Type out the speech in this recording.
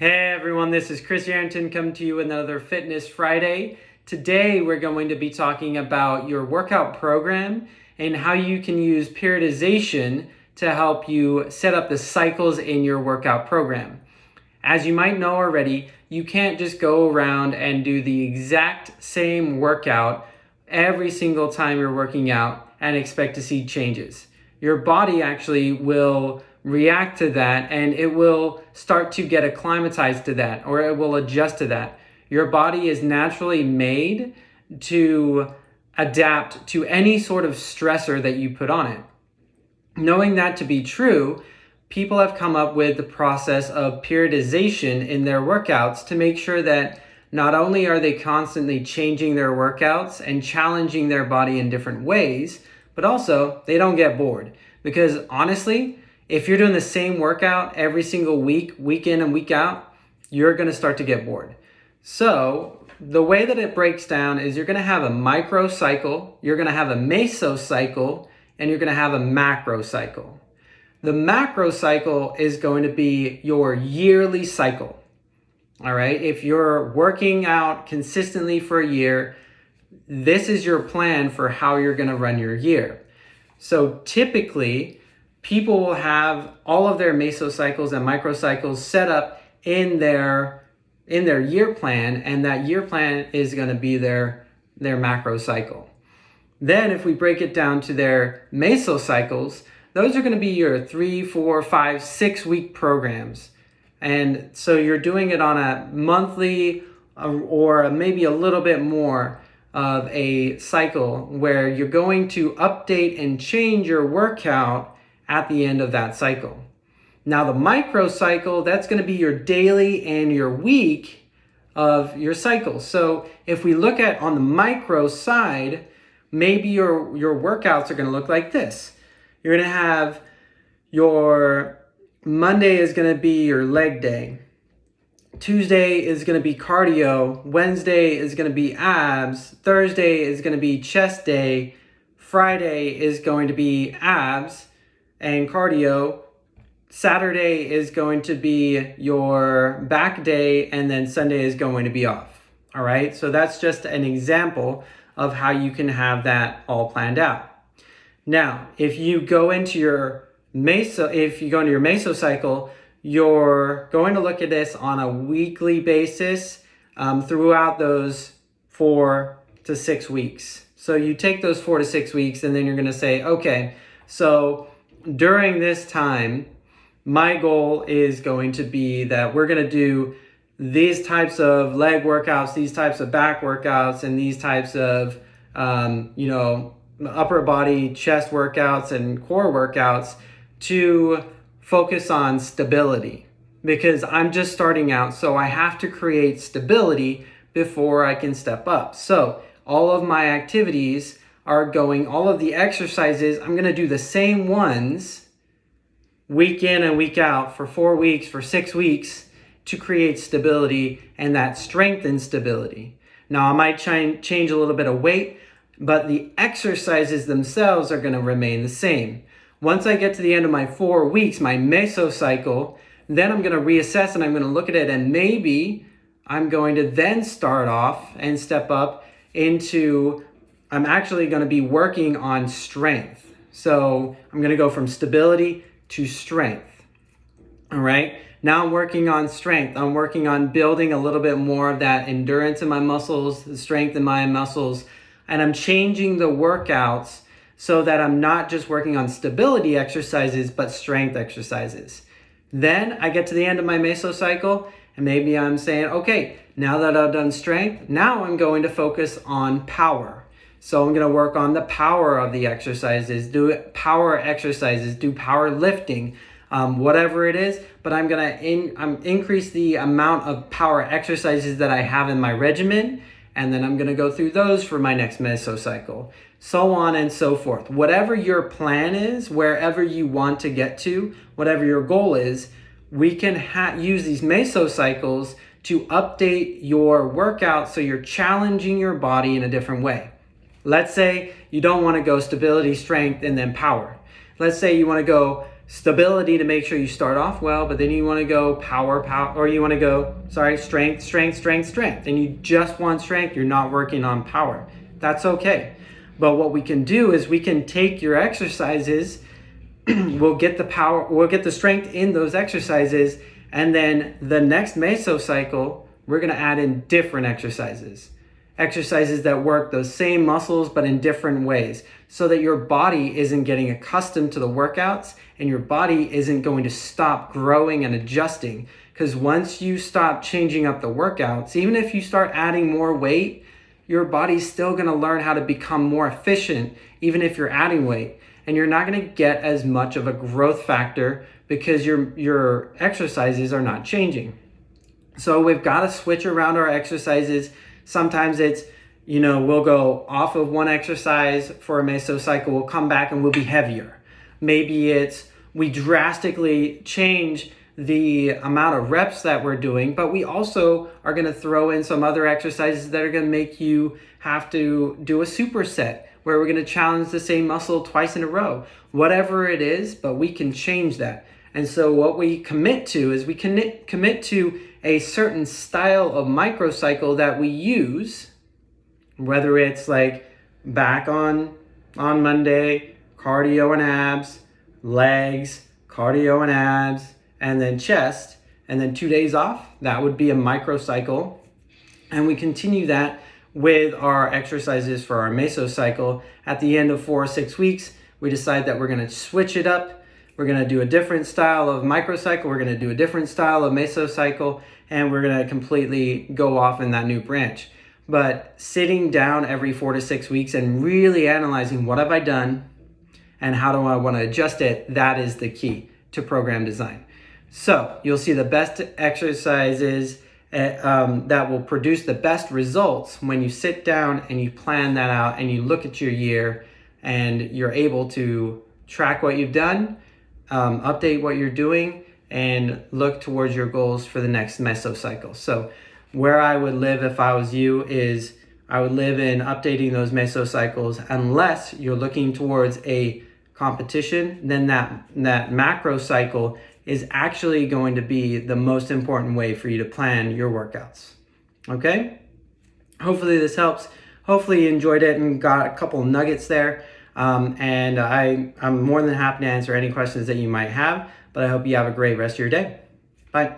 Hey everyone, this is Chris Yarrington coming to you with another Fitness Friday. Today we're going to be talking about your workout program and how you can use periodization to help you set up the cycles in your workout program. As you might know already, you can't just go around and do the exact same workout every single time you're working out and expect to see changes. Your body actually will react to that and it will start to get acclimatized to that, or it will adjust to that. Your body is naturally made to adapt to any sort of stressor that you put on it. Knowing that to be true, people have come up with the process of periodization in their workouts to make sure that not only are they constantly changing their workouts and challenging their body in different ways, but also they don't get bored. Because honestly, if you're doing the same workout every single week, week in and week out, you're going to start to get bored. So the way that it breaks down is you're going to have a micro cycle, you're going to have a meso cycle, and you're going to have a macro cycle. The macro cycle is going to be your yearly cycle. All right. If you're working out consistently for a year, this is your plan for how you're going to run your year. So typically, people will have all of their mesocycles and microcycles set up in their year plan, and that year plan is going to be their macro cycle. Then if we break it down to their mesocycles, those are going to be your 3, 4, 5, 6 week programs. And so you're doing it on a monthly or maybe a little bit more of a cycle where you're going to update and change your workout at the end of that cycle. Now the micro cycle, that's going to be your daily and your week of your cycle. So if we look at on the micro side, maybe your workouts are going to look like this. You're going to have your Monday is going to be your leg day. Tuesday is going to be cardio. Wednesday is going to be abs. Thursday is going to be chest day. Friday is going to be abs and cardio. Saturday is going to be your back day, and then Sunday is going to be off. All right, so that's just an example of how you can have that all planned out. Now, if you go into your mesocycle, you're going to look at this on a weekly basis throughout those 4 to 6 weeks. So you take those 4 to 6 weeks, and then you're going to say, okay, so during this time, my goal is going to be that we're going to do these types of leg workouts, these types of back workouts, and these types of, upper body chest workouts and core workouts to focus on stability. Because I'm just starting out, so I have to create stability before I can step up. So all of my activities all of the exercises, I'm going to do the same ones week in and week out for 4 weeks, for 6 weeks to create stability and that strength and stability. Now, I might change a little bit of weight, but the exercises themselves are going to remain the same. Once I get to the end of my 4 weeks, my mesocycle, then I'm going to reassess and I'm going to look at it, and maybe I'm going to then start off and step up into I'm actually going to be working on strength. So I'm going to go from stability to strength. All right. Now I'm working on strength. I'm working on building a little bit more of that endurance in my muscles, the strength in my muscles. And I'm changing the workouts so that I'm not just working on stability exercises, but strength exercises. Then I get to the end of my mesocycle, and maybe I'm saying, okay, now that I've done strength, now I'm going to focus on power. So I'm going to work on the power of the exercises, do power exercises, do power lifting, whatever it is. But I'm going to increase the amount of power exercises that I have in my regimen. And then I'm going to go through those for my next mesocycle, so on and so forth. Whatever your plan is, wherever you want to get to, whatever your goal is, we can use these mesocycles to update your workout so you're challenging your body in a different way. Let's say you don't want to go stability, strength, and then power. Let's say you want to go stability to make sure you start off well, but then you want to go power, or you want to go, strength, strength, strength, strength, and you just want strength, you're not working on power. That's okay. But what we can do is we can take your exercises, we'll get the power, we'll get the strength in those exercises, and then the next mesocycle, we're going to add in different exercises that work those same muscles but in different ways, so that your body isn't getting accustomed to the workouts and your body isn't going to stop growing and adjusting. Because once you stop changing up the workouts, even if you start adding more weight, your body's still going to learn how to become more efficient even if you're adding weight, and you're not going to get as much of a growth factor because your exercises are not changing. So we've got to switch around our exercises. Sometimes it's, we'll go off of one exercise for a mesocycle, we'll come back and we'll be heavier. Maybe it's we drastically change the amount of reps that we're doing, but we also are going to throw in some other exercises that are going to make you have to do a superset, where we're going to challenge the same muscle twice in a row. Whatever it is, but we can change that. And so what we commit to is we commit to a certain style of microcycle that we use, whether it's like back on Monday, cardio and abs, legs, cardio and abs, and then chest, and then 2 days off. That would be a microcycle. And we continue that with our exercises for our mesocycle. At the end of 4 or 6 weeks, we decide that we're going to switch it up. We're going to do a different style of microcycle. We're going to do a different style of mesocycle, and we're going to completely go off in that new branch. But sitting down every 4 to 6 weeks and really analyzing what have I done and how do I want to adjust it, that is the key to program design. So you'll see the best exercises that will produce the best results when you sit down and you plan that out and you look at your year and you're able to track what you've done, update what you're doing, and look towards your goals for the next mesocycle. So where I would live if I was you is I would live in updating those mesocycles, unless you're looking towards a competition. Then that macro cycle is actually going to be the most important way for you to plan your workouts. Okay? Hopefully this helps. Hopefully you enjoyed it and got a couple nuggets there. And I'm more than happy to answer any questions that you might have, but I hope you have a great rest of your day. Bye.